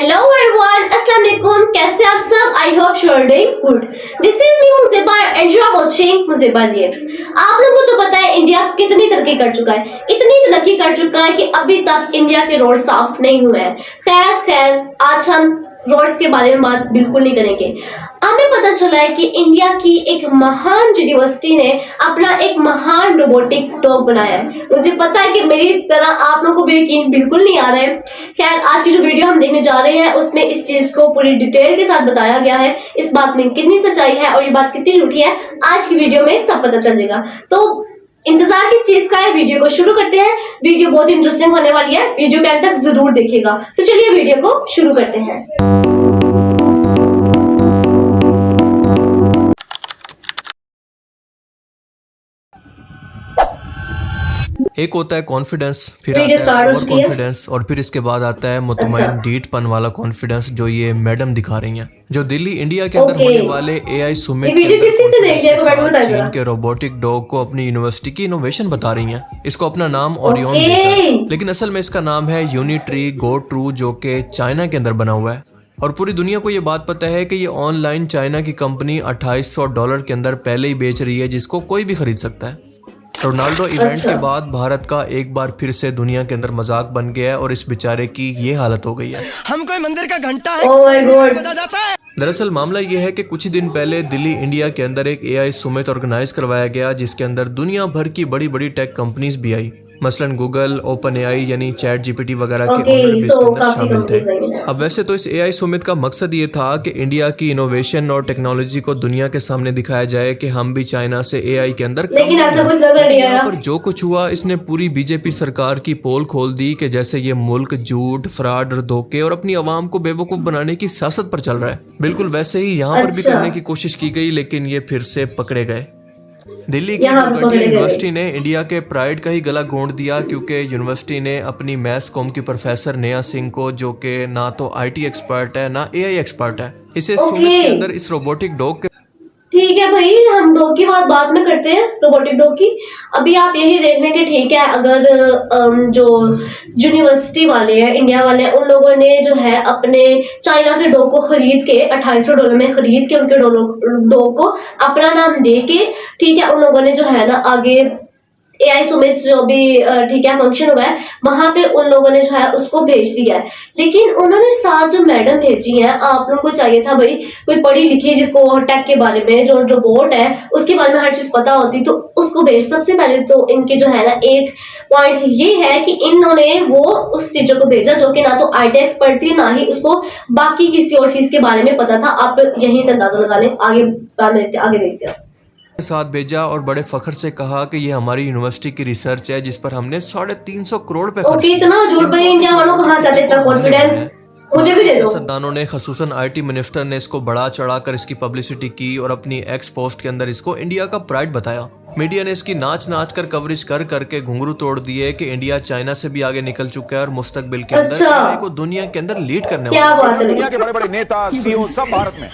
Hello everyone, अस्सलाम वालेकुम। कैसे आप सब? I hope you are doing good. This is me Mujeba and you are watching Mujeba reacts. आप लोगों को तो पता है इंडिया कितनी तरक्की कर चुका है, इतनी तरक्की कर चुका है कि अभी तक इंडिया के रोड साफ नहीं हुए हैं। खैर खैर, आज हम रोड्स के बारे में बात बिल्कुल नहीं करेंगे। हमें पता चला है कि इंडिया की एक महान यूनिवर्सिटी ने अपना एक महान रोबोटिक डॉग बनाया है। मुझे पता है कि मेरी तरह आप लोगों को भी यकीन बिल्कुल नहीं आ रहा है। खैर, आज की जो वीडियो हम देखने जा रहे हैं उसमें इस चीज को पूरी डिटेल के साथ बताया गया है। इस बात में कितनी सच्चाई है और ये बात कितनी झूठी है, आज की वीडियो में सब पता चल जाएगा। तो इंतजार किस चीज का है, वीडियो को शुरू करते हैं। वीडियो बहुत इंटरेस्टिंग होने वाली है, वीडियो के अंत तक जरूर देखिएगा। तो चलिए वीडियो को शुरू करते हैं। एक होता है कॉन्फिडेंस, फिर आता है और कॉन्फिडेंस, और फिर इसके बाद आता है मुतमईन डीठपन वाला कॉन्फिडेंस जो ये मैडम दिखा रही हैं, जो दिल्ली इंडिया के अंदर होने वाले एआई सुमिट के अंदर चीन के रोबोटिक डॉग को अपनी यूनिवर्सिटी की इनोवेशन बता रही हैं। इसको अपना नाम ओरियन देकर, लेकिन असल में इसका नाम है यूनिट्री गो ट्रू, जो कि चाइना के अंदर बना हुआ है। और पूरी दुनिया को ये बात पता है कि ये ऑनलाइन चाइना की कंपनी $2800 के अंदर पहले ही बेच रही है, जिसको कोई भी खरीद सकता है। रोनाल्डो इवेंट के बाद भारत का एक बार फिर से दुनिया के अंदर मजाक बन गया है और इस बेचारे की ये हालत हो गई है। हम कोई मंदिर का घंटा है, बजा जाता है। दरअसल मामला ये है कि कुछ ही दिन पहले दिल्ली इंडिया के अंदर एक एआई सुमिट ऑर्गेनाइज करवाया गया, जिसके अंदर दुनिया भर की बड़ी बड़ी टेक कंपनीज भी आई। मसलन गूगल, ओपन एआई यानी चैट जीपीटी वगैरह के ओनर भी इसके अंदर शामिल थे। अब वैसे तो इस एआई सुमित का मकसद ये था कि इंडिया की इनोवेशन और टेक्नोलॉजी को दुनिया के सामने दिखाया जाए कि हम भी चाइना से एआई के अंदर लेकिन ऐसा कुछ नजर नहीं आया। पर जो कुछ हुआ, इसने पूरी बीजेपी सरकार की पोल खोल दी कि जैसे ये मुल्क झूठ, फ्रॉड और धोखे और अपनी आवाम को बेवकूफ बनाने की सियासत पर चल रहा है। बिल्कुल वैसे ही यहाँ पर भी करने की कोशिश की गई, लेकिन ये फिर से पकड़े गए। दिल्ली की गुवाहाटी यूनिवर्सिटी ने इंडिया के प्राइड का ही गला घोंट दिया, क्योंकि यूनिवर्सिटी ने अपनी मैथ्स कॉम की प्रोफेसर नेहा सिंह को, जो कि ना तो आईटी एक्सपर्ट है ना एआई एक्सपर्ट है, इसे सुमित के अंदर इस रोबोटिक डॉग के ठीक है भाई, हम डॉग की बात बाद में करते हैं, रोबोटिक डॉग की। अभी आप यही देख लें कि ठीक है, अगर जो यूनिवर्सिटी वाले हैं, इंडिया वाले हैं, उन लोगों ने जो है अपने चाइना के डॉग को खरीद के $2800 में खरीद के उनके डॉग को अपना नाम दे के, ठीक है, उन लोगों ने जो है ना आगे एआई सुमित जो भी ठीक है फंक्शन हुआ है वहां पे उन लोगों ने जो है उसको भेज दिया है। लेकिन उन्होंने साथ जो मैडम भेजी है, आप लोगों को चाहिए था भाई कोई पढ़ी लिखी जिसको टेक के बारे में, जो रोबोट है उसके बारे में हर चीज पता होती, तो उसको भेज। सबसे पहले तो इनके जो है ना एक पॉइंट ये है कि इन्होंने वो उस टीचर को भेजा जो कि ना तो आईटी एक्सपर्ट थी, ना ही उसको बाकी किसी और चीज के बारे में पता था। आप यहीं से अंदाजा लगा लें। आगे देखते हैं। साथ भेजा और बड़े फख्र से कहा कि ये हमारी यूनिवर्सिटी की रिसर्च है जिस पर हमने 350 करोड़ पे खर्च किया। इतना झूठ भाई, इंडिया वालों को कहां से आता इतना कॉन्फिडेंस? मुझे भी दे दो। सियासतदानों ने, खसूसन आईटी मिनिस्टर ने इसको बढ़ा चढ़ाकर इसकी पब्लिसिटी की और अपनी एक्स पोस्ट के अंदर इसको इंडिया का प्राइड बताया। मीडिया ने इसकी नाच नाच कर कवरेज कर करके घुंघरू तोड़ दिए कि इंडिया चाइना से भी आगे निकल चुका है और मुस्तकबिल के अंदर एआई को दुनिया के अंदर लीड करने वाला है। क्या बात है? दुनिया के बड़े बड़े नेता, सीईओ सब भारत में,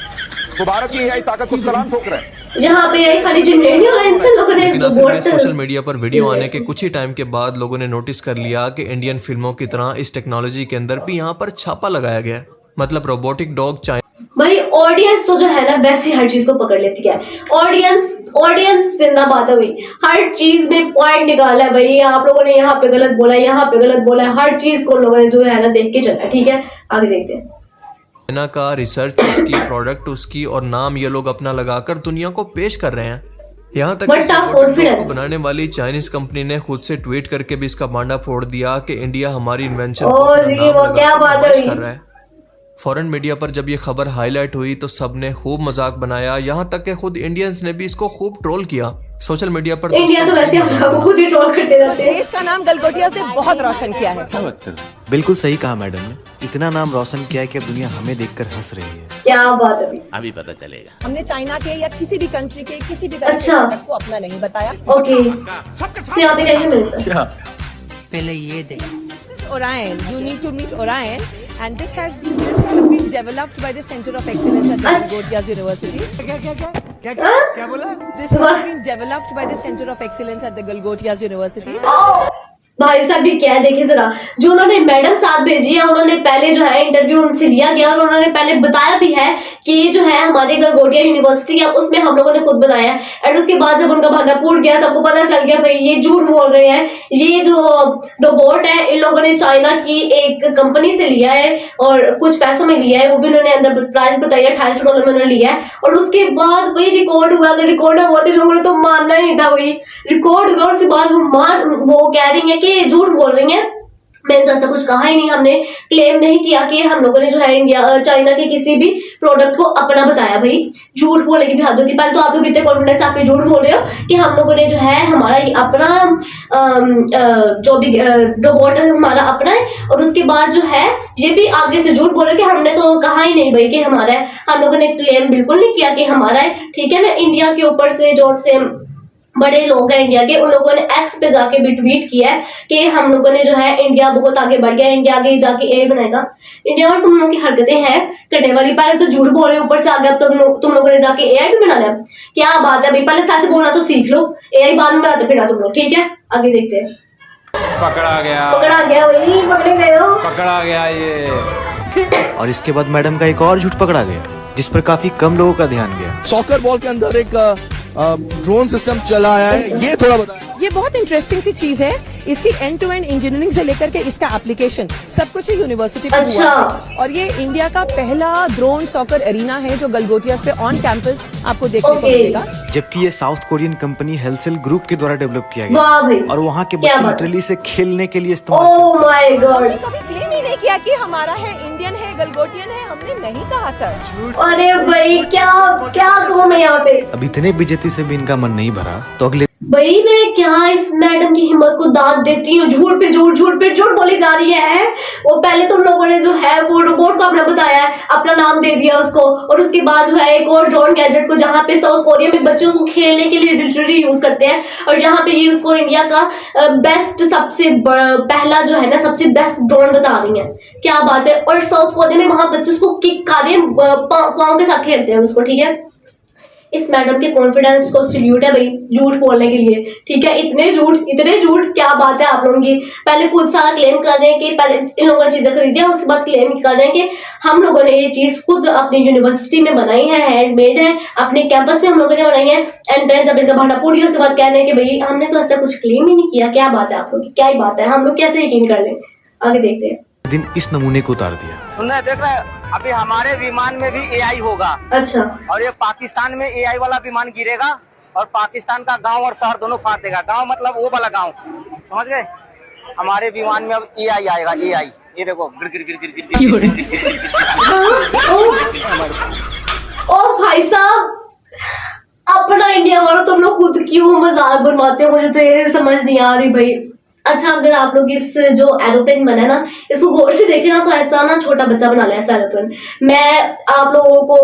तो भारत की एआई ताकत को सलाम ठोक रहे हैं। यहाँ पे एआई खाली जनरेट नहीं हो रहा है, इनसे लोगों ने लेकिन सोशल मीडिया पर वीडियो आने के कुछ ही टाइम के बाद लोगों ने नोटिस कर लिया कि इंडियन फिल्मों की तरह इस टेक्नोलॉजी के अंदर भी यहाँ पर छापा लगाया गया है। मतलब रोबोटिक डॉग चाइना भाई, ऑडियंस तो जो है ना वैसे हर चीज को पकड़ लेती है। ऑडियंस जिंदाबाद है भाई, हर चीज में पॉइंट निकाला है भाई। आप लोगों ने यहाँ पे गलत बोला है, यहाँ पे गलत बोला है, हर चीज को लोगों ने जो है ना देख के चलना है। ठीक है, आगे देखते हैं। चाइना का रिसर्च उसकी, प्रोडक्ट उसकी, और नाम ये लोग अपना लगाकर दुनिया को पेश कर रहे हैं। यहाँ तक कि रोबोटिक डॉग को बनाने वाली चाइनीज कंपनी ने खुद से ट्वीट करके भी इसका भांडा फोड़ दिया कि इंडिया हमारी इन्वेंशन को अपना नाम लगाकर कर रहा है। फॉरेन मीडिया पर जब ये खबर हाईलाइट हुई तो सबने खूब मजाक बनाया, यहाँ तक कि खुद इंडियंस ने भी इसको खूब ट्रोल किया। सोशल मीडिया पर इंडिया तो वैसे हम खुद ही ट्रोल करते रहते हैं। देश का नाम गलगोटिया से बहुत रोशन किया है। बिल्कुल सही कहा मैडम ने, इतना नाम रोशन किया है कि अब दुनिया हमें देखकर हंस रही है। क्या बात है? अभी पता चलेगा। हमने चाइना के या किसी भी कंट्री के किसी भी अच्छा को अपना नहीं बताया। ओके, तो यहाँ पे क्या मिलता है? पहले ये देख। Orion, you need to meet Orion, and this has been developed by the Center of Excellence at the Galgotias University. क्या बोला? This has been developed by the Center of Excellence at the Galgotias University. भाई साहब भी क्या है, देखिए जरा, जो उन्होंने मैडम साथ भेजी है, उन्होंने पहले जो है इंटरव्यू उनसे लिया गया और उन्होंने पहले बताया भी है कि ये जो है हमारी गलगोटिया यूनिवर्सिटी है उसमें हम लोगों ने खुद बनाया है। एंड उसके बाद जब उनका भांडा फूट गया, सबको पता चल गया भाई ये झूठ बोल रहे हैं, ये जो रोबोट है इन लोगों ने चाइना की एक कंपनी से लिया है और कुछ पैसों में लिया है, वो भी उन्होंने अंदर प्राइस बताई है, $28 में उन्होंने लिया है। और उसके बाद वही रिकॉर्ड हुआ, अगर रिकॉर्ड हुआ तो लोगों ने तो मानना ही था, वही रिकॉर्ड हुआ। उसके बाद वो कह रही है कि झूठ बोल रही हैं, मैंने तो ऐसा कुछ कहा ही नहीं, हमने क्लेम नहीं किया कि हम लोगों ने जो है इंडिया चाइना के किसी भी प्रोडक्ट को अपना बताया। भाई झूठ बोलने की भी हद होती है। पहले तो आप लोग इतने कॉन्फिडेंस आपके झूठ बोल रहे हो कि हम लोगों ने जो है हमारा ये अपना जो भी रोबोट है हमारा अपना है, और उसके बाद जो है ये भी आगे से झूठ बोल रहे हो कि हमने तो कहा ही नहीं भाई कि हमारा है, हम लोगों ने क्लेम बिल्कुल नहीं किया कि हमारा है, ठीक है ना। इंडिया के ऊपर से जो से बड़े लोग हैं इंडिया के, उन लोगों ने एक्स पे जाके भी ट्वीट किया है कि हम लोगों ने जो है इंडिया बहुत आगे बढ़ गया, इंडिया आगे जाके एआई बनाएगा। इंडिया में तुम लोगों की हरकतें हैं करने वाली, पहले तो झूठ बोल रहे हो, ऊपर से आगे अब तुम लोगों ने जाके एआई भी बनाना है। क्या बात है भाई, पहले सच बोलना तो सीख लो, एआई बाद में बनाते फिरना तुम लोग, ठीक है। आगे देखते हैं। पकड़ा गया वही पकड़े गए हो, पकड़ा गया ये। और इसके बाद मैडम का एक और झूठ पकड़ा गया जिस पर काफी कम लोगों का ध्यान गया। सॉकर बॉल के अंदर एक ड्रोन सिस्टम चला है, ये थोड़ा बताएं। ये बहुत इंटरेस्टिंग सी चीज है, इसकी एंड टू एंड इंजीनियरिंग से लेकर के इसका एप्लीकेशन सब कुछ यूनिवर्सिटी में हुआ है। और ये इंडिया का पहला ड्रोन सॉकर एरिना है जो गलगोटियास पे ऑन कैंपस आपको देखने को मिलेगा। जबकि ये साउथ कोरियन कंपनी हेल्सेल ग्रुप के द्वारा डेवलप किया वाह भाई, गया और वहाँ के क्या बच्चे बात है। लिटरली से खेलने के लिए इस्तेमाल ओह माय गॉड, हमने कभी क्लेम ही नहीं किया कि हमारा है, इंडियन है, गलगोटियन है, हमने नहीं कहा सर। अरे भाई क्या क्या कहूँ मैं यहाँ पे। अब इतने बेइज्जती से भी इनका मन नहीं भरा तो अगले भाई मैं क्या इस मैडम की हिम्मत को दाद देती हूँ, झूठ पे झूठ बोली जा रही है। वो पहले तुम लोगों ने जो है वो रोबोट को अपना बताया है, अपना नाम दे दिया उसको, और उसके बाद जो है एक और ड्रोन गैजेट को जहाँ पे साउथ कोरिया में बच्चों को खेलने के लिए लिटरली यूज करते हैं, और जहाँ पे ये उसको इंडिया का बेस्ट सबसे पहला जो है ना सबसे बेस्ट ड्रोन बता रही है। क्या बात है। और साउथ कोरिया में वहां बच्चे उसको किक कर रहे हैं, पाँव के साथ खेलते हैं उसको, ठीक है। इस मैडम के कॉन्फिडेंस को सल्यूट है भाई झूठ बोलने के लिए, ठीक है। इतने झूठ, क्या बात है आप लोगों की। पहले खुद सारा क्लेम कर रहे हैं कि पहले इन लोगों ने चीजें खरीदी है, उसके बाद क्लेम कर रहे हैं कि हम लोगों ने ये चीज खुद अपनी यूनिवर्सिटी में बनाई है, हैंडमेड है, अपने कैंपस में हम लोगों ने बनाई है। एंड देन जब इनका भाड़ा फूट गया उसके बाद कह रहे हैं कि भाई हमने तो ऐसा कुछ क्लेम ही नहीं किया। क्या बात है आप लोग की, क्या ही बात है, हम लोग कैसे यकीन कर लें। आगे देखते हैं। दिन इस नमूने को उतार दिया। सुन रहे देख रहे, अभी हमारे विमान में भी एआई होगा। अच्छा। और ये पाकिस्तान में एआई वाला विमान गिरेगा और पाकिस्तान का गांव और शहर दोनों फाड़ देगा। गांव मतलब वो वाला गांव, समझ गए। हमारे विमान में अब एआई आएगा, एआई। ये देखो गिर गिर गिर गिर गिर। ओ भाई साहब, अपना इंडिया वालों तुम लोग खुद क्यों मजाक बनवाते हो, मुझे तो ये समझ नहीं आ रही भाई। अच्छा, अगर आप लोग इस जो एरोप्लेन बना है ना इसको गौर से देखें ना तो ऐसा ना छोटा बच्चा बना लिया ऐसा एरोप्लेन। मैं आप लोगों को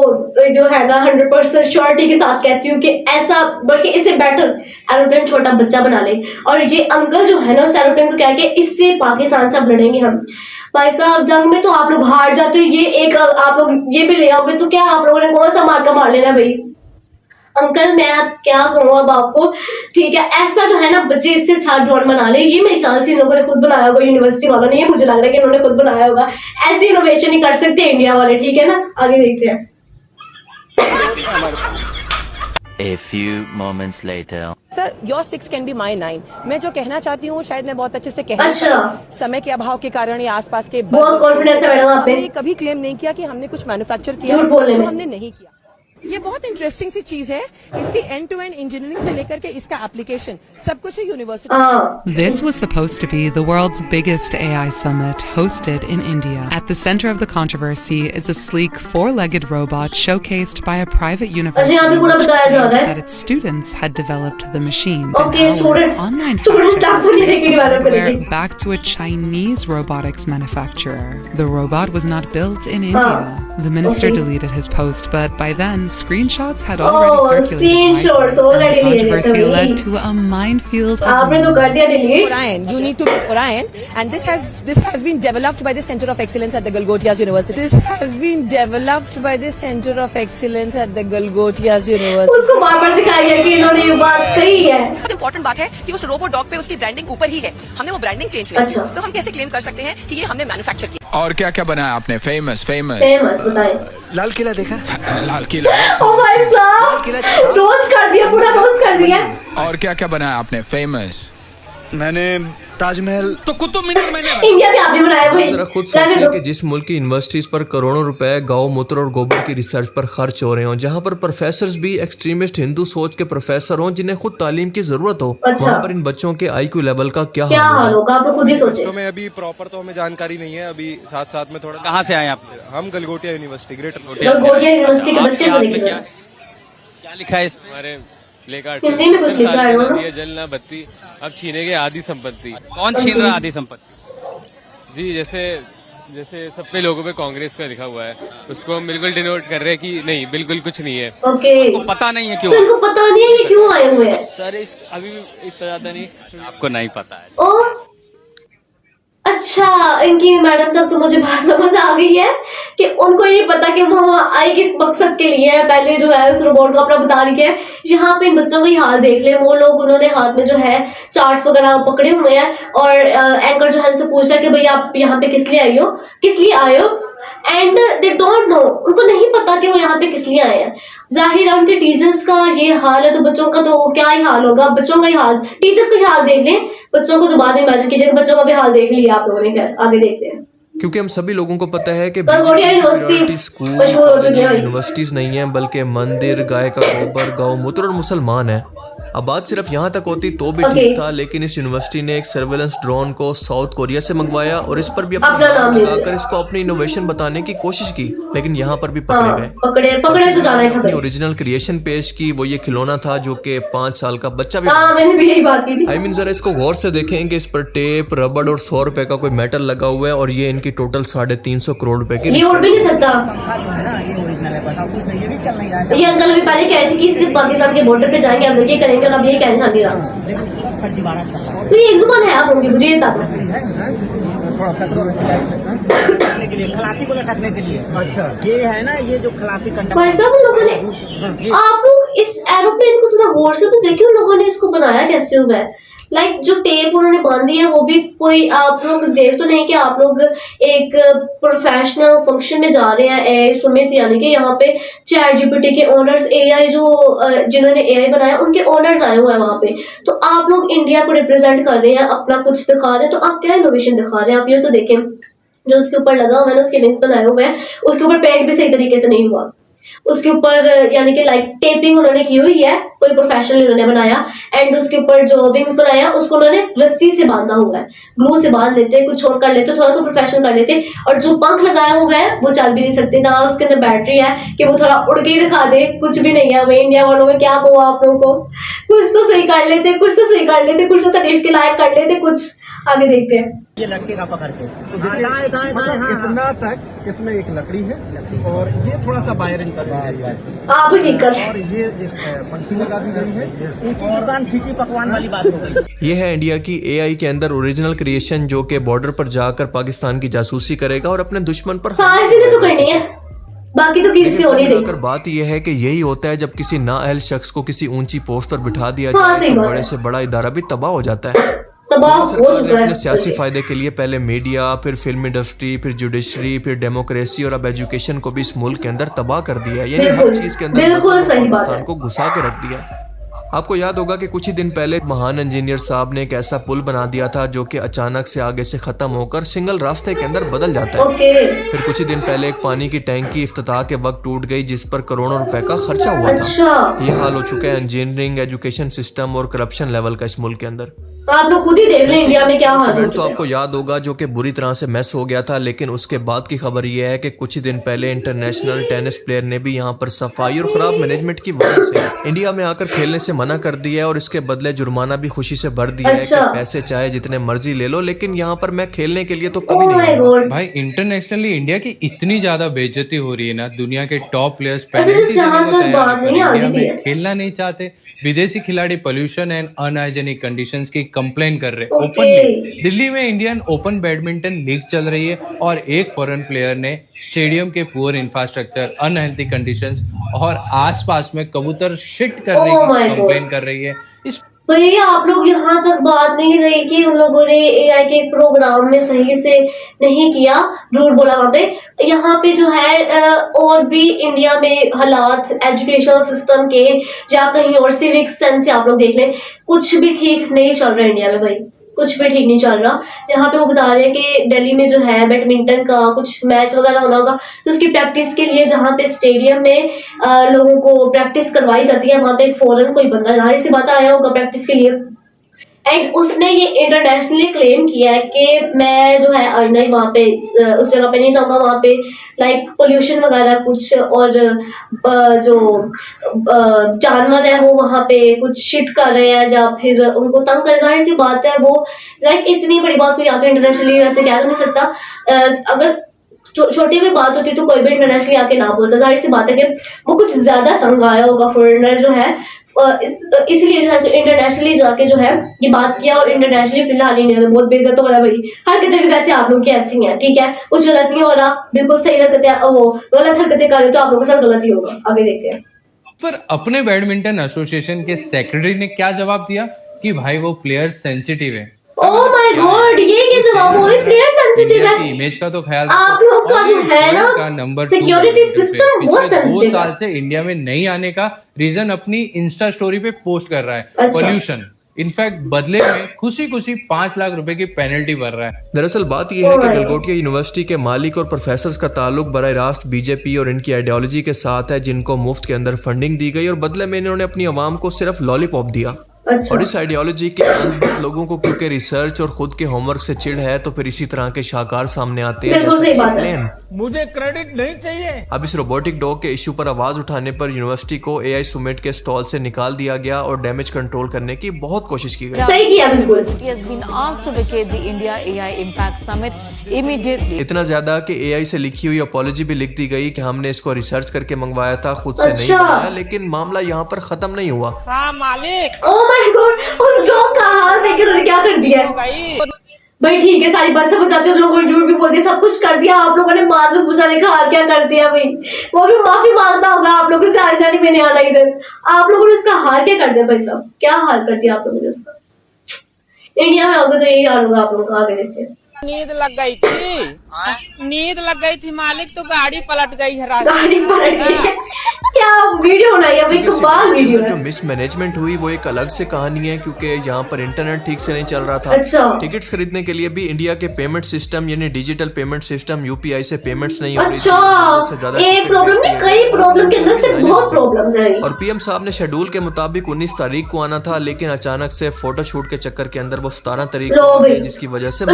जो है ना 100% श्योरिटी के साथ कहती हूँ कि ऐसा, बल्कि इससे बेटर एरोप्लेन छोटा बच्चा बना ले। और ये अंकल जो है ना उस एरोप्लेन को कह के इससे पाकिस्तान से अब लड़ेंगे हम। भाई साहब जंग में तो आप लोग हार जाते हो, ये एक आप लोग ये भी ले आओगे तो क्या आप लोगों ने कौन सा मार का मार लेना भाई। अंकल मैं अब क्या कहूँ अब आपको, ठीक है। ऐसा जो है ना बच्चे इससे अच्छा ड्रोन बना ले, ये मेरे ख्याल से इन लोगों ने खुद बनाया होगा, यूनिवर्सिटी वालों ने, ये मुझे लग रहा है कि इन्होंने खुद बनाया होगा। ऐसी इनोवेशन ही कर सकते हैं इंडिया वाले, ठीक है ना। आगे देखते हैं। A few moments later. Sir your 6 can be my 9। मैं जो कहना चाहती हूँ शायद मैं बहुत अच्छे से कह नहीं पाई। समय के अभाव के कारण या आसपास के बहुत कॉन्फिडेंस है मैडम आप पे। हमने कभी क्लेम नहीं किया कि हमने कुछ मैन्युफैक्चर किया, झूठ बोलने जो में। हमने नहीं किया। ये बहुत इंटरेस्टिंग सी चीज है, इसकी एंड टू एंड इंजीनियरिंग से लेकर के इसका एप्लीकेशन सब कुछ है university. This was supposed to be the world's biggest AI summit hosted in India. At the center of the controversy is a sleek four-legged robot showcased by a private university which claimed that its students had developed the machine. Okay, students. Online Students fact-checkers back to a Chinese robotics manufacturer. The robot was not built in India. The minister deleted his post, but by then, screenshots had already circulated screenshots widely, and the already controversy deleted. led to a minefield of आपने तो कर दिया delete. Orion, you need to meet Orion, and this has been developed by the Center of Excellence at the Golgothias University. This has been developed by the Center of Excellence at the Golgothias University. उसको बार-बार दिखाया गया कि इन्होंने ये बात कही है। इम्पोर्टेंट बात है कि उस रोबो डॉग पे उसकी ब्रांडिंग ऊपर ही है, हमने वो ब्रांडिंग चेंज की, अच्छा। तो हम कैसे क्लेम कर सकते हैं कि ये हमने मैन्युफैक्चर किया। और क्या क्या बनाया आपने? फेमस फेमस बताएं। लाल किला देखा? लाल किला। ओ भाई साहब, रोस्ट कर दिया, पूरा रोस्ट कर दिया। और क्या क्या बनाया आपने? फेमस। मैंने ताजमहल तो कुतुब मीनार मैंने इंडिया भी आपने बनाया भाई। जरा खुद सोचिए कि जिस मुल्क की यूनिवर्सिटीज पर करोड़ों रुपए गौ मूत्र और गोबर की रिसर्च पर खर्च हो रहे हों, जहां पर प्रोफेसर्स भी एक्सट्रीमिस्ट हिंदू सोच के प्रोफेसर हों जिन्हें खुद तालीम की जरूरत हो, अच्छा। वहां पर इन बच्चों के IQ लेवल का क्या क्या हाल हाल होगा? होगा आप खुद ही सोचे। में अभी प्रॉपर तो हमें जानकारी नहीं है, अभी साथ साथ में थोड़ा। कहाँ से आए आप? हम Galgotia university, greater Galgotia university के बच्चे को देखिए। क्या लिखा है इसमें? हमारे हिंदी में कुछ लिखा है ना? जलना बत्ती अब छीनेंगे आदि संपत्ति। कौन छीन रहा आदि संपत्ति? जी जैसे सब पे लोगों पे कांग्रेस का लिखा हुआ है, उसको हम बिल्कुल डिनोट कर रहे हैं कि नहीं, बिल्कुल कुछ नहीं है। ओके, आपको पता नहीं है क्यों? तो इनको पता नहीं है ये क्यों आए हुए हैं? सर अभी इतना ज्यादा नहीं, आपको नहीं पता है। ओ अच्छा, इनकी मैडम तक तो मुझे बात समझ आ गई है कि उनको ये पता कि वो वहाँ आई किस मकसद के लिए है। पहले जो है उस रोबोट को अपना बता रही है। यहाँ पे इन बच्चों का ही हाल देख ले, वो लोग उन्होंने हाथ में जो है चार्ट्स वगैरह पकड़े हुए हैं और एंकर जो है उनसे पूछ रहा है कि भाई आप यहाँ पे किस लिए आए हो एंड दे डोंट नो, उनको नहीं पता कि वो यहाँ पे किस लिए आए हैं। जाहिर है उनके टीचर्स का ये हाल है तो बच्चों का तो क्या ही हाल होगा। बच्चों का ही हाल, टीचर्स का ही हाल देख लें, बच्चों को तो बाद में इमेजिन कीजिएगा। बच्चों का भी हाल देख लिया आप लोगों ने, क्या आगे देखते हैं। क्योंकि हम सभी लोगों को पता है कि गलगोटिया यूनिवर्सिटी स्कूल मशहूर हो चुकी है। यूनिवर्सिटीज नहीं है, बल्कि मंदिर, गाय का गोबर, गौ मूत्र और मुसलमान है। अब बात सिर्फ यहाँ तक होती तो भी ठीक था, लेकिन इस यूनिवर्सिटी ने एक सर्वेलेंस ड्रोन को साउथ कोरिया से मंगवाया और इस पर भी अपना नाम लगाकर इसको अपनी इनोवेशन बताने की कोशिश की, लेकिन यहाँ पर भी पकड़े गए। पकड़े तो जाना ही था। अपनी ओरिजिनल क्रिएशन पेश की, वो ये खिलौना था जो कि 5 साल का बच्चा भी। मैंने भी यही बात की थी। I mean, जरा इसको गौर से देखें कि इस पर टेप, रबड़ और 100 रुपए का कोई मेटल लगा हुआ है और ये इनकी टोटल 350 करोड़ रुपए की। ये उड़ भी नहीं सकता। ये अंकल अभी पहले कह रहे थे कि सिर्फ पाकिस्तान के बॉर्डर पे जाएंगे, हम लोग ये करेंगे, और अब ये कहने नहीं रहा। तो ये एक जुबान है आप लोगों की, मुझे ये बता दो। खलासी को लटकने के लिए। अच्छा, ये है ना, ये जो खलासी कंडक्टर। भाई साहब उन लोगों ने, आप लोग इस एरोप्लेन को जरा गौर से तो देखिए उन लोगों ने इसको बनाया कैसे हुआ है। लाइक जो टेप उन्होंने बांधी है वो भी कोई आप लोग देख तो नहीं कि आप लोग एक प्रोफेशनल फंक्शन में जा रहे हैं। एआई सुमित यानी कि यहाँ पे चैट जीपीटी के ओनर्स, एआई जो जिन्होंने एआई बनाया उनके ओनर्स आए हुए हैं वहाँ पे। तो आप लोग इंडिया को रिप्रेजेंट कर रहे हैं, अपना कुछ दिखा रहे हैं, तो आप क्या इनोवेशन दिखा रहे हैं? आप ये तो देखें जो उसके ऊपर लगा हुआ है ना, उसके विंग्स बनाए हुए हैं, उसके ऊपर पेंट भी सही तरीके से नहीं हुआ। उसके ऊपर यानी कि लाइक टेपिंग उन्होंने की हुई है, कोई प्रोफेशनल उन्होंने बनाया। एंड उसके ऊपर जो विंग्स बनाया उसको उन्होंने रस्सी से बांधा हुआ है, ग्लू से बांध लेते, कुछ छोड़ कर लेते, थोड़ा तो प्रोफेशनल कर लेते। और जो पंख लगाया हुआ है वो चल भी नहीं सकते, ना उसके अंदर बैटरी है कि वो थोड़ा उड़ के ही दिखा दे, कुछ भी नहीं है। वही इंडिया वालों में क्या हुआ आप लोगों को, कुछ तो सही कर लेते, कुछ तो सही कर लेते, कुछ तो तारीफ के लायक कर लेते, कुछ आगे देखते हैं। ये लड़के का पकड़ के इतना तक इसमें एक लकड़ी है और ये थोड़ा सा वायरिंग कर रहा है, आप भी ठीक कर। और ये पंखी लगा दी गई है, ऊंची दुकान फीकी पकवान वाली बात हो गई। ये है इंडिया की एआई के अंदर ओरिजिनल क्रिएशन जो कि बॉर्डर पर जाकर पाकिस्तान की जासूसी करेगा और अपने दुश्मन पर। हाँ, इसीलिए तो करनी है, बाकी तो किसी से होनी नहीं। बात यह है कि यही होता है जब किसी नाअहल शख्स को किसी ऊंची पोस्ट पर बिठा दिया हाँ, जाए तो बड़े से बड़ा इदारा भी तबाह हो जाता है। सरकार ने अपने सियासी फायदे के लिए पहले मीडिया, फिर फिल्म इंडस्ट्री, फिर जुडिशरी, फिर डेमोक्रेसी और अब एजुकेशन को भी इस मुल्क के अंदर तबाह कर दिया है। यानी हर चीज के अंदर पाकिस्तान को घुसा के रख दिया। आपको याद होगा कि कुछ ही दिन पहले महान इंजीनियर साहब ने एक ऐसा पुल बना दिया था जो कि अचानक से आगे से खत्म होकर सिंगल रास्ते के अंदर बदल जाता है। फिर कुछ ही दिन पहले एक पानी की टैंकी इफ्तिताह के वक्त टूट गई जिस पर करोड़ों रुपए का खर्चा हुआ था। ये हाल हो चुका है इंजीनियरिंग, एजुकेशन सिस्टम और करप्शन लेवल का इस मुल्क के अंदर। आप लोग खुद ही देख लें इंडिया में क्या हाल हो तो चुका है। आपको याद होगा जो कि बुरी तरह से मैस हो गया था, लेकिन उसके बाद की खबर यह है कि कुछ ही दिन पहले इंटरनेशनल टेनिस प्लेयर ने भी यहाँ पर सफाई और खराब मैनेजमेंट की वजह से इंडिया में आकर खेलने से मना कर दिया है और इसके बदले जुर्माना भी खुशी से भर दिया है कि पैसे चाहे जितने मर्जी ले लो, लेकिन यहाँ पर मैं खेलने के लिए तो कभी नहीं आऊंगा। भाई इंटरनेशनली इंडिया की इतनी ज्यादा बेइज्जती हो रही है ना, दुनिया के टॉप प्लेयर्स खेलना नहीं चाहते, विदेशी खिलाड़ी पोल्यूशन एंड अनहाइजेनिक कंडीशंस की कंप्लेन कर रहे ओपनली। दिल्ली में इंडियन ओपन बैडमिंटन लीग चल रही है और एक फॉरेन प्लेयर ने स्टेडियम के पुअर इंफ्रास्ट्रक्चर, अनहेल्थी कंडीशंस और आसपास में कबूतर शिट करने की कंप्लेन कर रही है। इस भैया आप लोग यहाँ तक बात नहीं रही कि उन लोगों ने एआई के प्रोग्राम में सही से नहीं किया, झूठ बोला वहां पे। यहाँ पे जो है और भी इंडिया में हालात एजुकेशनल सिस्टम के या कहीं और सिविक सेंस से आप लोग देख लें, कुछ भी ठीक नहीं चल रहा इंडिया में भाई, कुछ भी ठीक नहीं चल रहा। यहाँ पे वो बता रहे हैं कि दिल्ली में जो है बैडमिंटन का कुछ मैच वगैरह होना होगा, तो उसकी प्रैक्टिस के लिए जहाँ पे स्टेडियम में लोगों को प्रैक्टिस करवाई जाती है, वहाँ पे एक फॉरेन कोई बंदा जाहिर सी बात आया होगा प्रैक्टिस के लिए, एंड उसने ये इंटरनेशनली क्लेम किया है कि मैं जो है आईना ही वहाँ पे उस जगह पे नहीं जाऊंगा, वहाँ पे लाइक पोल्यूशन वगैरह कुछ और जो जानवर है वो वहाँ पे कुछ शिट कर रहे हैं या फिर उनको तंग कर, जाहिर सी बात है वो लाइक इतनी बड़ी बात कोई आके इंटरनेशनली वैसे कह तो नहीं सकता। अगर छोटी कोई बात होती तो कोई भी इंटरनेशनली आके ना बोलता, जाहिर सी बात है कि वो कुछ ज्यादा तंग आया होगा फॉरेनर जो है, इसलिए जो है इंटरनेशनली जाके जो है ये बात किया और इंटरनेशनली फिलहाल इंडिया बहुत बेइज्जत हो रहा है भाई। हरकतें भी वैसे आप लोग की ऐसी हैं, ठीक है, कुछ गलत नहीं हो रहा, बिल्कुल सही हरकतें, वो गलत हरकतें कर रहे हो तो आप लोगों के साथ गलत ही होगा। आगे देखते हैं। पर अपने बैडमिंटन एसोसिएशन के सेक्रेटरी ने क्या जवाब दिया कि भाई वो प्लेयर सेंसिटिव है। ओह माय गॉड, ये क्या जवाब हुआ? प्लेयर सेंसिटिव है, इमेज का तो ख्याल आप लोग का जो है ना नंबर सिक्योरिटी सिस्टम बहुत सेंसिटिव है। 2 साल से इंडिया में नहीं आने का रीजन अपनी इंस्टा स्टोरी पे पोस्ट कर रहा है पोल्यूशन। इनफैक्ट बदले में खुशी 5 लाख रुपए की पेनल्टी भर रहा है। दरअसल बात यह है कि गलगोटिया यूनिवर्सिटी के मालिक और प्रोफेसर्स का ताल्लुक बराह रास्त बीजेपी और इनकी आइडियोलॉजी के साथ है, जिनको मुफ्त के अंदर फंडिंग दी गई और बदले में इन्होंने अपनी आवाम को सिर्फ लॉलीपॉप दिया। और इस आइडियोलॉजी के अंदर लोगों को क्योंकि रिसर्च और खुद के होमवर्क से चिढ़ है, तो फिर इसी तरह के शाहकार सामने आते हैं जैसे मुझे क्रेडिट नहीं चाहिए। अब इस रोबोटिक डॉग के इशू पर आवाज उठाने पर यूनिवर्सिटी को एआई सुमिट के स्टॉल से निकाल दिया गया और डैमेज कंट्रोल करने की बहुत कोशिश की गई। सही किया बिल्कुल। इतना ज्यादा कि एआई से लिखी हुई अपॉलॉजी भी लिख दी गई कि हमने इसको रिसर्च करके मंगवाया था, खुद से नहीं बनाया। लेकिन मामला यहाँ पर खत्म नहीं हुआ। मालिक, ओह माय गॉड, उस डॉग का हाल देख उन्होंने क्या कर दिया भाई। ठीक है, सारी बात समझ आती है, लोगों ने झूठ भी बोल दिया, सब कुछ कर दिया, आप लोगों ने मातलूस बचाने का हाल क्या कर दिया भाई। वो भी माफी मांगता होगा आप लोगों से, आना नहीं मैंने आना इधर, आप लोगों ने उसका हाल क्या कर दिया भाई साहब, क्या हाल कर दिया आप लोगों ने उसका। इंडिया में होगा तो यही हाल होगा आप लोगों का। आगे देखते हैं। नींद लग गई थी मालिक, तो गाड़ी पलट गई है। गाड़ी पलट गई है, क्या वीडियो बनाई है भाई, कमाल वीडियो है। जो मिसमैनेजमेंट हुई वो एक अलग से कहानी है, क्योंकि यहाँ पर इंटरनेट ठीक से नहीं चल रहा था। अच्छा। टिकट्स खरीदने के लिए भी इंडिया के पेमेंट सिस्टम यानी डिजिटल पेमेंट सिस्टम यूपीआई से पेमेंट्स नहीं हो रही थी। एक प्रॉब्लम नहीं, कई प्रॉब्लम के अंदर से बहुत प्रॉब्लम्स हैं। और पीएम साहब ने शेड्यूल के मुताबिक 19 तारीख को आना था, लेकिन अचानक से फोटो शूट के चक्कर के अंदर वो 17 तारीख को आ गया, जिसकी वजह से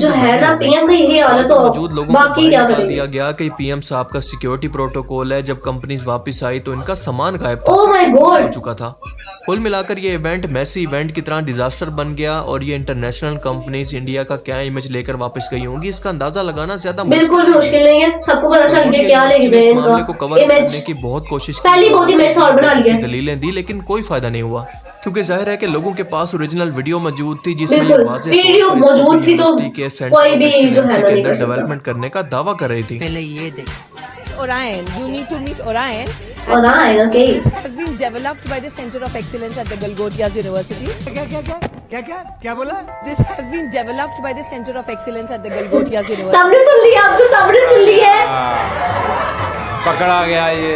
जो है ना पीएम का ये हालत तो मौजूद लोगों को बाहर दिया गया कि पीएम साहब का सिक्योरिटी प्रोटोकॉल है। जब कंपनीज वापस आई तो इनका सामान गायब था, हो चुका था। कुल मिलाकर ये इवेंट मैसी इवेंट की तरह डिजास्टर बन गया और ये इंटरनेशनल कंपनीज इंडिया का क्या इमेज लेकर वापस गई होंगी, इसका अंदाजा लगाना ज्यादा बिल्कुल मुश्किल नहीं है। सबको पता चल गया क्या लेके गए इनका। मामले को कवर करने की बहुत कोशिश की, दलीलें दी, लेकिन कोई फायदा नहीं हुआ, क्योंकि जाहिर है कि लोगों के पास ओरिजिनल वीडियो मौजूद थी जिसमें ये वाज़ेह वीडियो मौजूद थी, तो कोई भी जो है के अंदर डेवलपमेंट करने का दावा कर रही थी। पहले ये देख Orion, you need to meet Orion. Orion, okay. This has been developed by the Center of Excellence at the Galgotias University. क्या बोला? This has been developed by the Center of Excellence at the Galgotias University. सबने सुन लिया, अब तो सबने सुन लिया है। पकड़ा गया ये।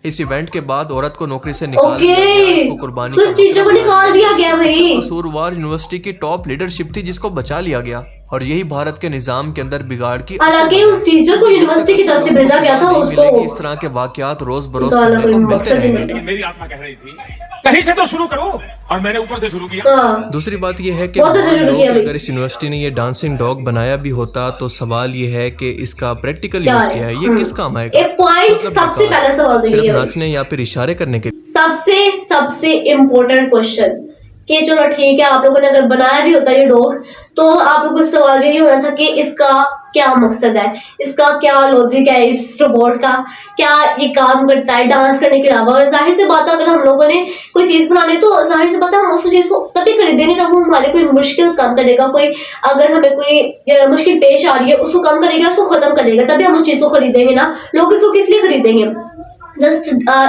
इस इवेंट के बाद औरत को नौकरी से निकाल दिया गया, इसको कुर्बानी का टीचर को निकाल दिया गया भाई। कसूरवार यूनिवर्सिटी की टॉप लीडरशिप थी जिसको बचा लिया गया, और यही भारत के निजाम के अंदर बिगाड़ की। हालांकि उस टीचर को यूनिवर्सिटी की तरफ से भेजा गया था, उसको इस तरह के वाकयात रोज बरोज सुनने को मिलते रहेंगे। मेरी आत्मा कह रही थी कहीं से तो शुरू करो, और मैंने ऊपर से शुरू किया। हाँ। दूसरी बात यह है कि बहुत अच्छा मान लो शुरू किया कि भाई। अगर इस यूनिवर्सिटी ने ये डांसिंग डॉग बनाया भी होता तो सवाल ये है कि इसका प्रैक्टिकल क्या यूज है? क्या है, ये किस काम आएगा? एक पॉइंट मतलब सबसे बेकार। पहला सवाल तो सिर्फ ये है नाचने या फिर इशारे करने के सबसे इम्पोर्टेंट क्वेश्चन कि चलो ठीक है, आप लोगों ने अगर बनाया भी होता ये डॉग तो आप लोगों को सवाल यही होना था कि इसका क्या मकसद है, इसका क्या लॉजिक है, इस रोबोट का क्या ये काम करता है डांस करने के अलावा। जाहिर सी बात है, अगर हम लोगों ने कोई चीज बनानी तो जाहिर सी बात है हम उस चीज को तभी खरीदेंगे जब वो हमारे कोई मुश्किल कम करेगा, कोई अगर हमें कोई मुश्किल पेश आ रही है उसको कम करेगा, उसको खत्म करेगा, तभी हम उस चीज को खरीदेंगे ना। लोग इसको किस लिए खरीदेंगे? जस्ट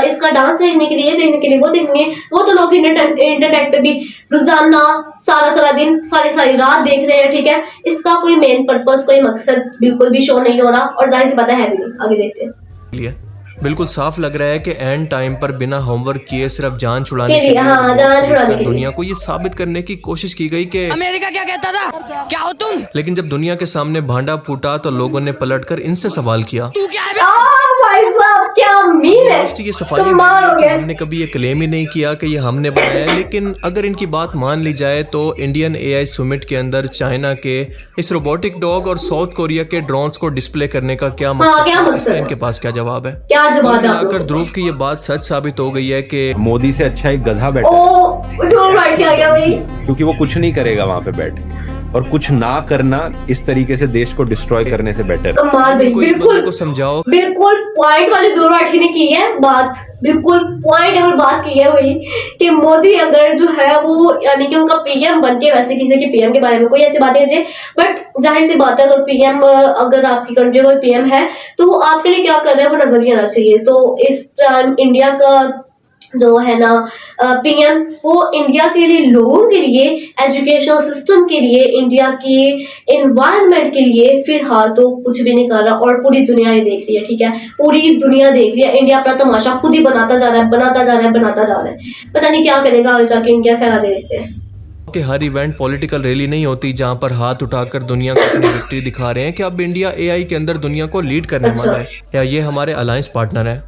इसका डांस देखने के लिए वो देखेंगे। वो तो लोग इंटरनेट पे भी रोजाना सारा दिन सारी रात देख रहे हैं, ठीक है। इसका कोई मेन पर्पस, कोई मकसद बिल्कुल भी शो नहीं हो रहा, और जाहिर सी बात है भी नहीं। आगे देखते हैं। लिए बिल्कुल साफ लग रहा है कि एंड टाइम पर बिना होमवर्क किए सिर्फ जान छुड़ाने के लिए हाँ, जान छुड़ाने के लिए दुनिया को ये साबित करने की कोशिश की गई कि अमेरिका क्या कहता था, क्या हो तुम? लेकिन जब दुनिया के सामने भांडा फूटा तो लोगों ने पलटकर इनसे सवाल किया। तू क्या है? भाई साहब क्या मीम है, यूनिवर्सिटी ये सफाइयां दे रही है कि हमने कभी ये क्लेम ही नहीं किया कि ये हमने बनाया है, लेकिन अगर इनकी बात मान ली जाए तो इंडियन एआई समिट के अंदर चाइना के इस रोबोटिक डॉग और साउथ कोरिया के ड्रोन्स को डिस्प्ले करने का क्या मकसद है? इसका इनके पास क्या जवाब है? क्या जवाब है? मिलाकर ध्रुव की ये बात सच साबित हो गई है कि मोदी से अच्छा एक गधा बैठा क्योंकि वो कुछ नहीं करेगा वहां पे बैठ, और कुछ ना करना इस तरीके से देश को डिस्ट्रॉय करने से बेटर। बिल्कुल को समझाओ, बिल्कुल पॉइंट वाली दुर्वाठी ने की है बात, बिल्कुल पॉइंट और बात की है वही कि मोदी अगर जो है वो यानी कि उनका पीएम बनके, वैसे किसी के पीएम के बारे में कोई ऐसी बात नहीं है, बट जाहिर सी बात है अगर पीएम, अगर आपकी कंट्री का पीएम है तो वो आपके लिए क्या कर रहा है वो नजर भी आना चाहिए। तो इस इंडिया का जो है ना पीएम, वो इंडिया के लिए, लोगों के लिए, एजुकेशनल सिस्टम के लिए, इंडिया की एनवायरनमेंट के लिए फिलहाल तो कुछ भी नहीं कर रहा, और पूरी दुनिया ये देख रही है, ठीक है। पूरी दुनिया देख रही है, इंडिया अपना तमाशा खुद ही बनाता जा रहा है। पता नहीं क्या करेगा आगे जाके इंडिया, क्या आगे देखते हैं। कि हर इवेंट पॉलिटिकल रैली नहीं होती जहां पर हाथ उठाकर दुनिया को अपनी विक्ट्री दिखा रहे हैं कि अब इंडिया एआई के अंदर दुनिया को लीड करने वाला है, या ये हमारे अलायंस पार्टनर है।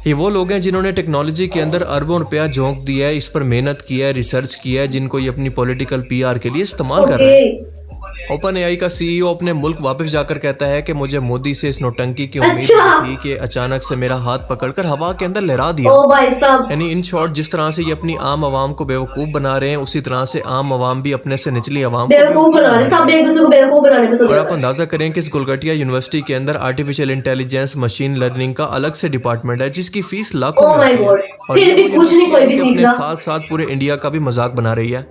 ये वो लोग हैं जिन्होंने टेक्नोलॉजी के अंदर अरबों रुपया झोंक दिया है, इस पर मेहनत की है, रिसर्च किया है, जिनको ये अपनी पॉलिटिकल पीआर के लिए इस्तेमाल कर रहे हैं। ओपन एआई का सीईओ अपने मुल्क वापस जाकर कहता है कि मुझे मोदी से इस नौटंकी की उम्मीद नहीं थी कि अचानक से मेरा हाथ पकड़कर हवा के अंदर लहरा दिया। यानी इन शॉर्ट, जिस तरह से ये अपनी आम आवाम को बेवकूफ बना रहे हैं, उसी तरह से आम आवाम भी अपने से निचली आवाम को बेवकूफ बना रहे हैं, सब एक दूसरे को बेवकूफ बनाने में। और आप अंदाजा करें कि इस गुलगटिया यूनिवर्सिटी के अंदर आर्टिफिशियल इंटेलिजेंस, मशीन लर्निंग का अलग से डिपार्टमेंट है जिसकी फीस लाखों में होती है, और ये अपने साथ साथ पूरे इंडिया का भी मजाक बना रही है।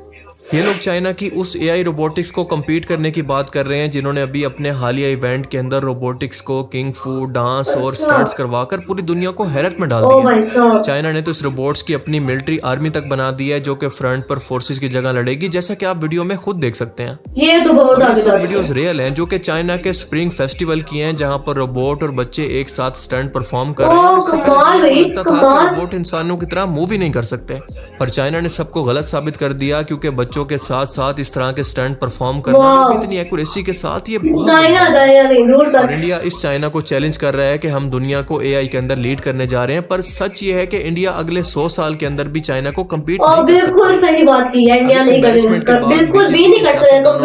ये लोग चाइना की उस एआई रोबोटिक्स को कम्पीट करने की बात कर रहे हैं जिन्होंने अभी अपने हालिया इवेंट के अंदर रोबोटिक्स को किंग फू, डांस और स्टंट्स करवाकर पूरी दुनिया को हैरत में डाल दिया। चाइना ने तो इस रोबोट्स की अपनी मिलिट्री आर्मी तक बना दी है जो कि फ्रंट पर फोर्सेस की जगह लड़ेगी, जैसा कि आप वीडियो में खुद देख सकते हैं। ये तो बहुत वीडियोस रियल हैं जो कि चाइना के स्प्रिंग फेस्टिवल की हैं, जहां पर रोबोट और बच्चे एक साथ स्टंट परफॉर्म कर रहे हैं। इससे पहले लगता था कि रोबोट इंसानों की तरह मूव ही नहीं कर सकते, पर चाइना ने सबको गलत साबित कर दिया, क्योंकि बच्चों के साथ साथ इस तरह के स्टंट परफॉर्म करना इतनी एक्यूरेसी के साथ, ये और इंडिया इस चाइना को चैलेंज कर रहा है कि हम दुनिया को एआई के अंदर लीड करने जा रहे हैं। पर सच ये है कि इंडिया अगले 100 साल के अंदर भी चाइना को कम्पीट नहीं कर सकता। बिल्कुल सही बात की है, इंडिया नहीं कर सकता, बिल्कुल भी नहीं कर सकता,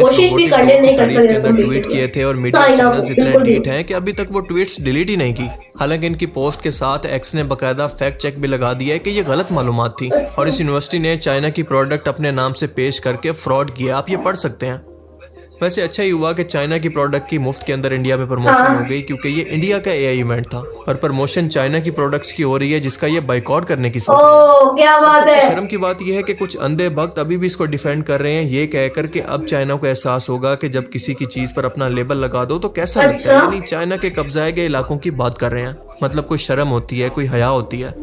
कोशिश भी करने नहीं कर सकते। ट्वीट किए थे और मीडिया चैनल्स इतने ढीठ हैं कि अभी तक वो ट्वीट्स डिलीट ही नहीं की। हालांकि इनकी पोस्ट के साथ एक्स ने बकायदा फैक्ट चेक भी लगा दिया है कि ये गलत मालूमात थी, और इस यूनिवर्सिटी ने चाइना की प्रोडक्ट अपने नाम से पेश करके फ्रॉड किया। आप ये पढ़ सकते हैं। वैसे अच्छा ही हुआ कि चाइना की प्रोडक्ट की मुफ्त के अंदर इंडिया में प्रमोशन हो गई, क्योंकि ये इंडिया का एआई इवेंट था और प्रमोशन चाइना की प्रोडक्ट्स की हो रही है जिसका ये बाइकआउट करने की सोच है। क्या बात है। शर्म की बात यह है कि कुछ अंधे भक्त अभी भी इसको डिफेंड कर रहे हैं, ये कहकर कि अब चाइना को एहसास होगा कि जब किसी की चीज पर अपना लेबल लगा दो तो कैसा लगता है। यानी चाइना के कब्जाए गए इलाकों की बात कर रहे हैं। मतलब कोई शर्म होती है, कोई हया होती है।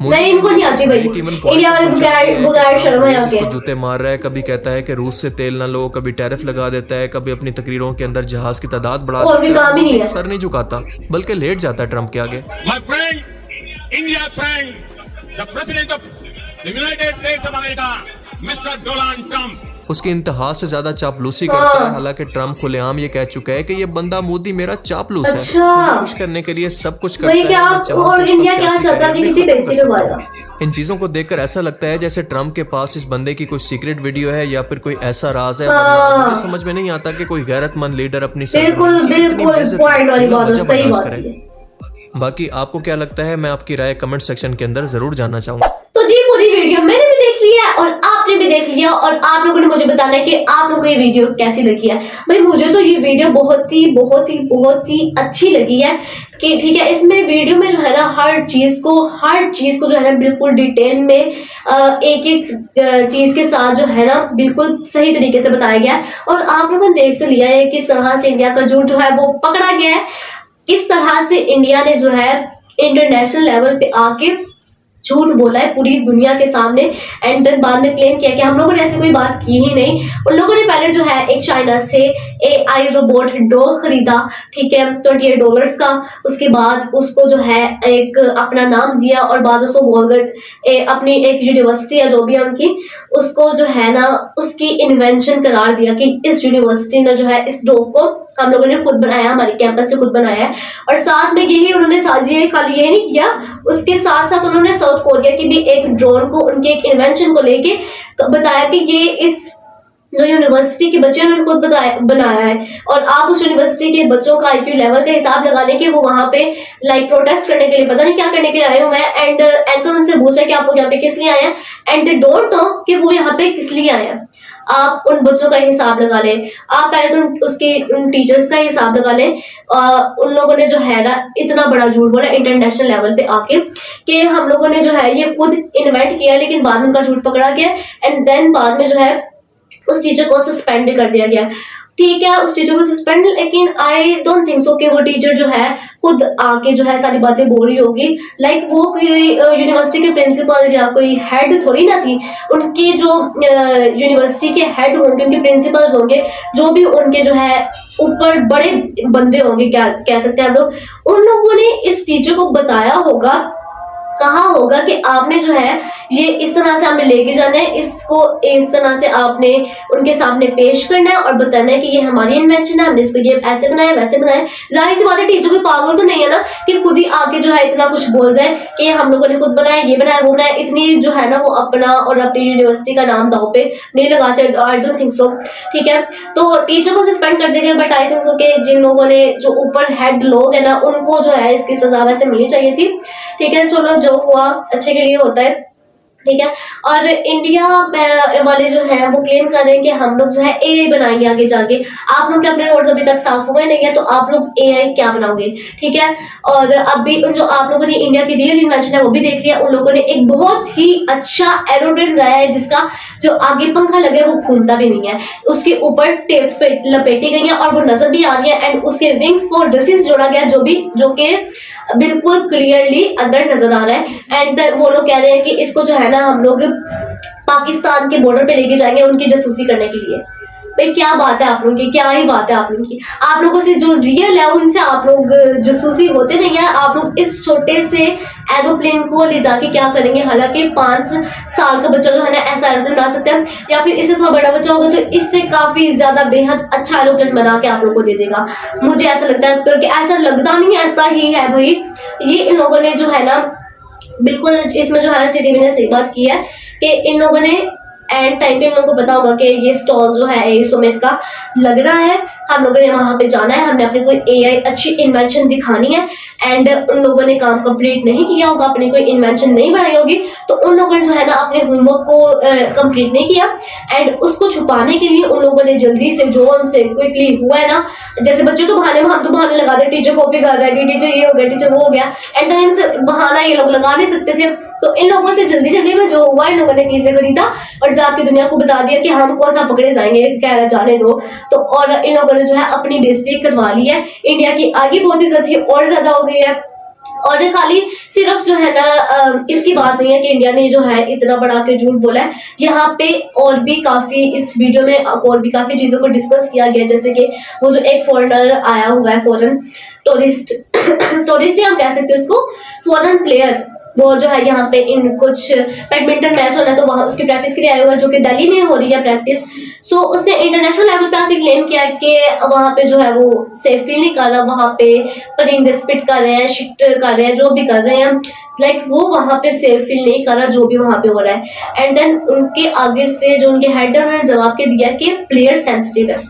नहीं, इनको नहीं आती भाई। इंडिया वाले बुगाड़ शर्म है आके। इसको जूते मार रहा है, कभी कहता है कि रूस से तेल ना लो, कभी टैरिफ लगा देता है, कभी अपनी तकरीरों के अंदर जहाज की तादाद बढ़ा देता है। सर नहीं झुकाता बल्कि लेट जाता है ट्रंप के आगे। My friend, India friend, the president of the United states of America, mister Donald Trump, उसकी इंतहा से ज्यादा चापलूसी करता है। हालांकि ट्रम्प खुलेआम ये कह चुका है कि ये बंदा मोदी मेरा चापलूस है, मुझे खुश करने के लिए सब कुछ करता है। मैं चाहूं तो इसको सियासी करियर में खत्म कर सकता हूं। इन चीजों को देखकर ऐसा लगता है जैसे ट्रम्प के पास इस बंदे की कोई सीक्रेट वीडियो है या फिर कोई ऐसा राज है। मुझे समझ में नहीं आता कि कोई गैरतमंद लीडर अपनी बाकी आपको क्या लगता है, मैं आपकी राय कमेंट सेक्शन के अंदर जरूर जानना चाहूंगा। तो जी पूरी वीडियो मैंने भी देख ली है और आपने भी देख लिया और आप लोगों ने मुझे बताना है कि आप लोगों को ये वीडियो कैसी लगी है। भाई मुझे तो ये वीडियो बहुत ही अच्छी लगी है कि ठीक है, इसमें वीडियो में जो है ना हर चीज को जो है ना बिल्कुल डिटेल में एक एक चीज के साथ जो है ना बिल्कुल सही तरीके से बताया गया है। और आप लोगों ने देख तो लिया है किस तरह से इंडिया का झूठ जो है वो पकड़ा गया है, किस तरह से इंडिया ने जो है इंटरनेशनल लेवल पे आके झूठ बोला है पूरी दुनिया के सामने एंड देन बाद में क्लेम किया कि हम लोगों ने ऐसी कोई बात की ही नहीं। उन लोगों ने पहले जो है एक चाइना से AI रोबोट ड्रोन खरीदा, ठीक है, $28 का। उसके बाद उसको जो है एक अपना नाम दिया और बाद उसको बोलकर अपनी एक यूनिवर्सिटी है जो भी है उनकी, उसको जो है ना उसकी इन्वेंशन करार दिया कि इस यूनिवर्सिटी ने जो है इस ड्रोन को हम लोगों ने खुद बनाया, हमारे कैंपस से खुद बनाया है। और साथ में यही उन्होंने खाली यही नहीं किया, उसके साथ साथ उन्होंने साउथ कोरिया की भी एक ड्रोन को उनके एक इन्वेंशन को लेके बताया कि ये इस जो यूनिवर्सिटी के बच्चे ने खुद बनाया है। और आप उस यूनिवर्सिटी के बच्चों का IQ लेवल का हिसाब लगा लें कि वो वहां पे लाइक प्रोटेस्ट करने के लिए पता नहीं क्या करने के लिए आए हुए हैं। एंड एंकर उनसे पूछ रहे हैं कि आप लोग यहाँ पे किस लिए आए हैं एंड दे डोंट नो कि वो यहाँ पे किस लिए आए हैं। आप उन बच्चों का हिसाब लगा लें, आप पहले तो उन टीचर्स का हिसाब लगा लें। उन लोगों ने जो है ना इतना बड़ा झूठ बोला इंटरनेशनल लेवल पे आके कि हम लोगों ने जो है ये खुद इन्वेंट किया, लेकिन बाद में उनका झूठ पकड़ा गया एंड देन बाद में जो है उस टीचर को सस्पेंड भी कर दिया गया। ठीक है, उस टीचर को सस्पेंड, लेकिन आई डोंट थिंक सो कि वो टीचर जो है खुद आके जो है सारी बातें बोल रही होगी। लाइक वो कोई यूनिवर्सिटी के प्रिंसिपल या कोई हेड थोड़ी ना थी, उनके जो यूनिवर्सिटी के हेड होंगे, उनके प्रिंसिपल्स होंगे, जो भी उनके जो है ऊपर बड़े बंदे होंगे, क्या कह सकते हैं हम लोग, उन लोगों ने इस टीचर को बताया होगा, कहा होगा कि आपने जो है ये इस तरह से आपने लेके जाना है, इसको इस तरह से आपने उनके सामने पेश करना है और बताना है कि ये हमारी इन्वेंशन है, हमने इसको ये ऐसे बनाया वैसे बनाया। जाहिर सी बात है टीचर कोई पागल तो नहीं है ना कि खुद ही आके जो है इतना कुछ बोल जाए कि हम लोगों ने खुद बनाया, ये बनाया, वो बनाया। इतनी जो है ना वो अपना और अपनी यूनिवर्सिटी का नाम दांव पे नहीं लगा सकते। I don't think so. ठीक है, तो टीचर को सस्पेंड कर देंगे, बट आई थिंक सो कि जिन लोगों ने जो ऊपर हेड लोग है ना उनको जो है इसकी सजा वैसे मिलनी चाहिए थी। ठीक है, चलो जो हुआ अच्छे के लिए होता है। ठीक है, और इंडिया वाले जो है वो क्लेम कर रहे हैं कि हम लोग जो है AI बनाएंगे आगे जाके। आप लोग के अपने रोड्स अभी तक साफ हुए नहीं है तो आप लोग AI क्या बनाओगे? ठीक है, और अभी जो आप लोगों ने इंडिया की रियल इन्वेंशन है वो भी देख लिया। उन लोगों ने एक बहुत ही अच्छा एरोप्लेन बनाया है जिसका जो आगे पंखा लगे वो घूमता भी नहीं है, उसके ऊपर टेप्स पे लपेटी गई है और वो नजर भी आ रही है एंड उसके विंग्स को रस्सी से जोड़ा गया जो कि बिल्कुल क्लियरली अंदर नजर आ रहा है। एंड वो लोग कह रहे हैं कि इसको जो है ना हम लोग पाकिस्तान के बॉर्डर पे लेके जाएंगे उनकी जासूसी करने के लिए। भाई क्या बात है आप लोगों की, क्या ही बात है आप लोगों की। आप लोगों से जो रियल है उनसे आप लोग जासूसी होते नहीं है। आप लोग इस छोटे से एरोप्लेन को ले जाके क्या करेंगे? हालांकि 5 साल का बच्चा जो है ना ऐसा एरोप्लेन बना सकता है, या फिर इससे थोड़ा बड़ा बच्चा होगा तो इससे काफी ज्यादा बेहद अच्छा एरोप्लेन बना के आप लोग को दे देगा। मुझे ऐसा लगता है, क्योंकि ऐसा लगता नहीं, ऐसा ही है भाई। ये इन लोगों ने जो है ना बिल्कुल इसमें जो है सिटी ने सही बात की है कि इन लोगों ने एंड टाइम पे इन लोगों को पता होगा कि ये स्टॉल जो है AI सुमित का लग रहा है, हम लोगों ने वहां पे जाना है, हमने अपनी कोई AI अच्छी इन्वेंशन दिखानी है। एंड उन लोगों ने काम कंप्लीट नहीं किया होगा, अपनी कोई इन्वेंशन नहीं बनाई होगी, तो उन लोगों ने जो है ना अपने होमवर्क को कंप्लीट नहीं किया एंड उसको छुपाने के लिए उन लोगों ने जल्दी से जो हमसे क्विकली हुआ है ना, जैसे बच्चे तो बहाने, हम तो बहाने लगा दे, टीचर कॉपी कर रहा है, टीचर ये हो गया, टीचर वो हो गया, एंड देन इनसे बहाना ये लोग लगा नहीं सकते थे। तो इन लोगों से जल्दी जल्दी में जो हुआ, इन लोगों ने पीछे खरीदा और जाके दुनिया को बता दिया कि हम कौन सा पकड़े जाएंगे, कह रहा जाने दो। तो और इन लोगों ने जो है अपनी बेइज्जती करवा ली है। इंडिया की आगे बहुत इज्जत ही और ज्यादा हो गई है। और खाली सिर्फ जो है ना इसकी बात नहीं है कि इंडिया ने जो है इतना बड़ा के झूठ बोला है, यहाँ पे और भी काफी इस वीडियो में और भी काफी चीजों को डिस्कस किया गया। जैसे कि वो जो एक फॉरेनर आया हुआ है, फॉरेन टूरिस्ट ही हम कह सकते हैं उसको, फॉरेन प्लेयर वो जो है यहाँ पे इन कुछ बैडमिंटन मैच होना है तो वहाँ उसकी प्रैक्टिस के लिए आया हुआ है, जो कि दिल्ली में हो रही है प्रैक्टिस। सो उसने इंटरनेशनल लेवल पे आके क्लेम किया कि वहाँ पे जो है वो सेफ फील नहीं कर रहा, वहाँ पे परिंदे स्पिट कर रहे हैं, शिट कर रहे हैं, जो भी कर रहे हैं, लाइक वो वहाँ पे सेफ फील नहीं कर रहा जो भी वहाँ पे हो रहा है। एंड देन उनके आगे से जो उनके हेड है उन्होंने जवाब के दिया कि प्लेयर सेंसिटिव है।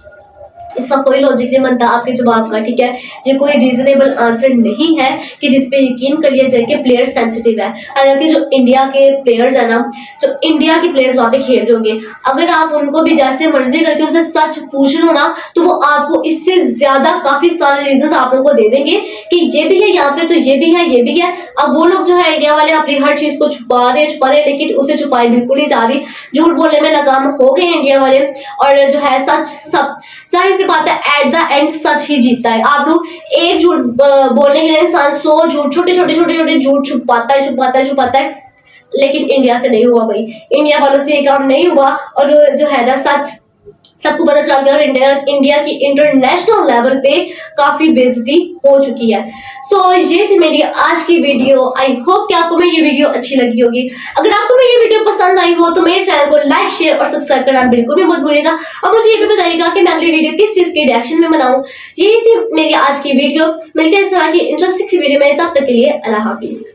इसका कोई लॉजिक नहीं बनता आपके जवाब का, ठीक है। ये कोई रीजनेबल आंसर नहीं है कि जिसपे यकीन कर लिया जाए कि प्लेयर सेंसिटिव है। हालांकि जो इंडिया के प्लेयर्स है ना, जो इंडिया के प्लेयर्स वहाँ पे खेल रहे होंगे, अगर आप उनको भी जैसे मर्जी करके उनसे सच पूछ लो ना तो वो आपको इससे ज्यादा काफी सारे रीजन आप लोगों को दे देंगे कि ये भी है यहाँ पे, तो ये भी है, ये भी है। अब वो लोग जो है इंडिया वाले अपनी हर चीज को छुपा रहे हैं, लेकिन उसे छुपाई बिल्कुल नहीं जा रही। झूठ बोलने में नाकाम हो गए इंडिया वाले, और जो है सच सब जाहिर सी बात है एट द एंड सच ही जीतता है। आप लोग एक झूठ बोलने के लिए इंसान 100 झूठ छोटे छोटे झूठ छुपाता है, लेकिन इंडिया से नहीं हुआ भाई, इंडिया वालों से ये काम नहीं हुआ। और जो है ना सच सबको पता चल गया, और इंडिया की इंटरनेशनल लेवल पे काफी बेइज्जती हो चुकी है। सो ये थी मेरी आज की वीडियो। आई होप कि आपको मेरी ये वीडियो अच्छी लगी होगी। अगर आपको मेरी ये वीडियो पसंद आई हो तो मेरे चैनल को लाइक, शेयर और सब्सक्राइब करना बिल्कुल भी मत भूलिएगा, और मुझे ये भी बताइएगा कि मैं अगली वीडियो किस चीज के रिएक्शन में बनाऊं। यही थी मेरी आज की वीडियो। मिलते हैं इस तरह की इंटरेस्टिंग वीडियो में, तब तक के लिए अल्लाह हाफिज।